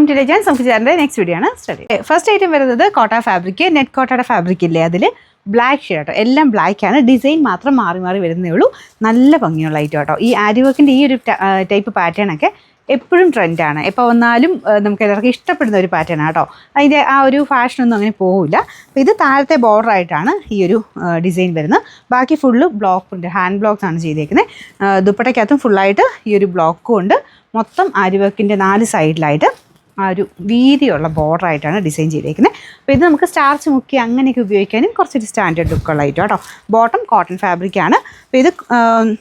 Welcome to legends. നമുക്ക് ചേർന്ന next video ആണ് സ്റ്റഡി. ഫസ്റ്റ് ഐറ്റം വരുന്നത് കോട്ട ഫാബ്രിക്, നെറ്റ് കോട്ടയുടെ ഫാബ്രിക് ഇല്ലേ, അതിൽ ബ്ലാക്ക് ഷെയ്ഡ് കേട്ടോ. എല്ലാം ബ്ലാക്കാണ്, ഡിസൈൻ മാത്രം മാറി മാറി വരുന്നേ ഉള്ളൂ. നല്ല ഭംഗിയുള്ള ഐറ്റം കേട്ടോ. ഈ ആരി വർക്കിൻ്റെ ഈ ഒരു ടൈപ്പ് പാറ്റേൺ ഒക്കെ എപ്പോഴും ട്രെൻഡാണ്. എപ്പോൾ വന്നാലും നമുക്ക് എല്ലാവർക്കും ഇഷ്ടപ്പെടുന്ന ഒരു പാറ്റേൺ ആണ് കേട്ടോ. അതിൻ്റെ ആ ഒരു ഫാഷനൊന്നും അങ്ങനെ പോവില്ല. അപ്പോൾ ഇത് താഴത്തെ ബോർഡർ ആയിട്ടാണ് ഈ ഒരു ഡിസൈൻ വരുന്നത്. ബാക്കി ഫുള്ള് ബ്ലോക്ക് ഉണ്ട്, ഹാൻഡ് ബ്ലോക്സ് ആണ് ചെയ്തേക്കുന്നത്. ദുപ്പട്ടയ്ക്കകത്തും ഫുള്ളായിട്ട് ഈ ഒരു ബ്ലോക്കും ഉണ്ട്. മൊത്തം ആരി വർക്കിൻ്റെ 4 സൈഡിലായിട്ട് ആ ഒരു വീതിയുള്ള ബോർഡറായിട്ടാണ് ഡിസൈൻ ചെയ്തേക്കുന്നത്. അപ്പോൾ ഇത് നമുക്ക് സ്റ്റാർച്ച് മുക്കി അങ്ങനെയൊക്കെ ഉപയോഗിക്കാനും കുറച്ചൊരു സ്റ്റാൻഡേർഡ് ലുക്കുള്ള ഐറ്റം കേട്ടോ. ബോട്ടം കോട്ടൺ ഫാബ്രിക്കാണ്. അപ്പോൾ ഇത്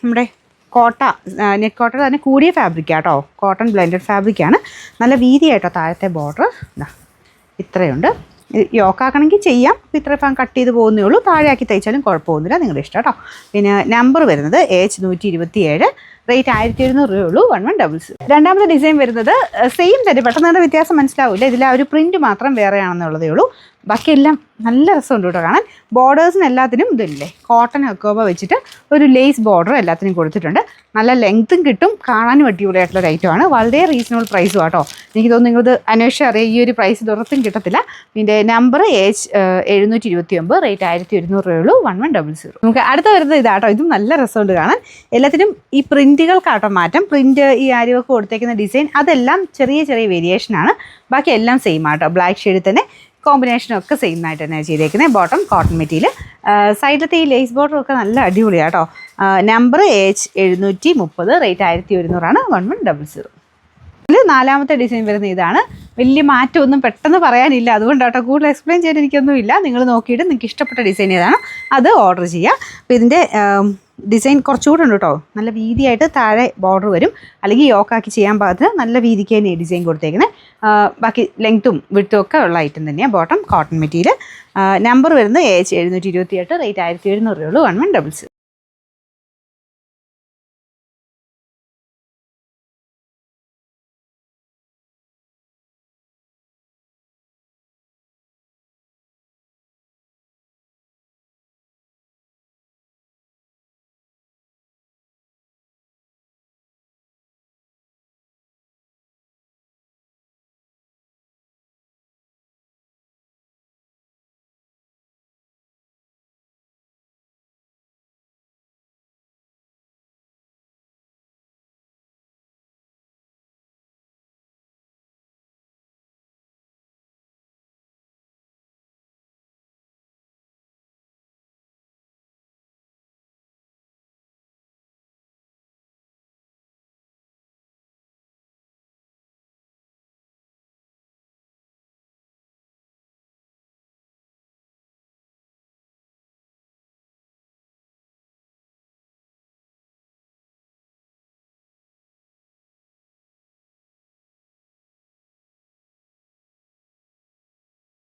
നമ്മുടെ കോട്ട, നെറ്റ് കോട്ടയുടെ തന്നെ കൂടിയ ഫാബ്രിക്കാണ് കേട്ടോ. കോട്ടൺ ബ്ലെൻഡഡ് ഫാബ്രിക്കാണ്. നല്ല വീതിയായിട്ടോ താഴത്തെ ബോർഡർ ഇത്രയുണ്ട്. യോക്കാക്കണമെങ്കിൽ ചെയ്യാം. അപ്പോൾ ഇത്ര ഭാഗം കട്ട് ചെയ്ത് പോകുന്നേ ഉള്ളൂ. താഴെയാക്കി തയ്ച്ചാലും കുഴപ്പമൊന്നുമില്ല, നിങ്ങളുടെ ഇഷ്ടം കേട്ടോ. പിന്നെ നമ്പർ വരുന്നത് H127, റേറ്റ് 1700 രൂപയുള്ളൂ. 1100. രണ്ടാമത്തെ ഡിസൈൻ വരുന്നത് സെയിം തന്നെ, പെട്ടെന്ന് വ്യത്യാസം മനസ്സിലാവില്ല. ഇതിൽ ആ ഒരു പ്രിൻറ്റ് മാത്രം വേറെയാണെന്നുള്ളതേ ഉള്ളൂ. ബാക്കിയെല്ലാം നല്ല രസമുണ്ട് കേട്ടോ കാണാൻ. ബോർഡേഴ്സിന് എല്ലാത്തിനും ഇതില്ലേ കോട്ടൺ അക്കോബ വെച്ചിട്ട് ഒരു ലേസ് ബോർഡർ എല്ലാത്തിനും കൊടുത്തിട്ടുണ്ട്. നല്ല ലെങ്ത്തും കിട്ടും, കാണാനും അടിപൊളിയായിട്ടുള്ളൊരു ഐറ്റമാണ്. വളരെ റീസണബിൾ പ്രൈസും കേട്ടോ. എനിക്ക് തോന്നുന്നു നിങ്ങളിത് അന്വേഷിച്ച് അറിയാം, ഈ ഒരു പ്രൈസ് ഇതൊറത്തും കിട്ടത്തില്ല. ഇതിൻ്റെ നമ്പർ H729, റേറ്റ് 1100 രൂപയുള്ളൂ. 1100. നമുക്ക് അടുത്ത വരുന്നത് ഇതാട്ടോ. ഇതും നല്ല രസമുണ്ട് കാണാൻ. എല്ലാത്തിനും ഈ പ്രിൻറ്റുകൾക്കാട്ടോ മാറ്റം. പ്രിൻറ്റ് ഈ ആരി വർക്ക് കൊടുത്തേക്കുന്ന ഡിസൈൻ അതെല്ലാം ചെറിയ ചെറിയ വേരിയേഷനാണ്. ബാക്കി എല്ലാം സെയിം ആട്ടോ. ബ്ലാക്ക് ഷെയ്ഡിൽ തന്നെ കോമ്പിനേഷനൊക്കെ സെയിം ആയിട്ട് തന്നെയാണ് ചെയ്തേക്കുന്നത്. Bottom cotton material. സൈഡിലത്തെ ഈ ലേസ് ബോർഡറൊക്കെ നല്ല അടിപൊളിയാണ് കേട്ടോ. Number H730, rate 1100 1100. ഇതിൽ നാലാമത്തെ ഡിസൈൻ വരുന്ന ഇതാണ്. വലിയ മാറ്റമൊന്നും പെട്ടെന്ന് പറയാനില്ല, അതുകൊണ്ടാട്ടോ കൂടുതൽ എക്സ്പ്ലെയിൻ ചെയ്യാൻ എനിക്കൊന്നുമില്ല. നിങ്ങൾ നോക്കിയിട്ട് നിങ്ങൾക്ക് ഇഷ്ടപ്പെട്ട ഡിസൈൻ ഏതാണ് അത് ഓർഡർ ചെയ്യുക. അപ്പോൾ ഇതിൻ്റെ ഡിസൈൻ കുറച്ചുകൂടെ ഉണ്ട് കേട്ടോ. നല്ല വീതിയായിട്ട് താഴെ ബോർഡർ വരും, അല്ലെങ്കിൽ യോക്കാക്കി ചെയ്യാൻ പാകത്തിന് നല്ല വീതിക്ക് തന്നെ ഡിസൈൻ കൊടുത്തേക്കുന്നത്. ബാക്കി ലെങ്ത്തും വിഡ്ത്തും ഒക്കെ ഉള്ള ഐറ്റം തന്നെയാണ്. Bottom cotton material. നമ്പർ വരുന്നത് H728, റേറ്റ് 1700 രൂപയുള്ളൂ. 1100.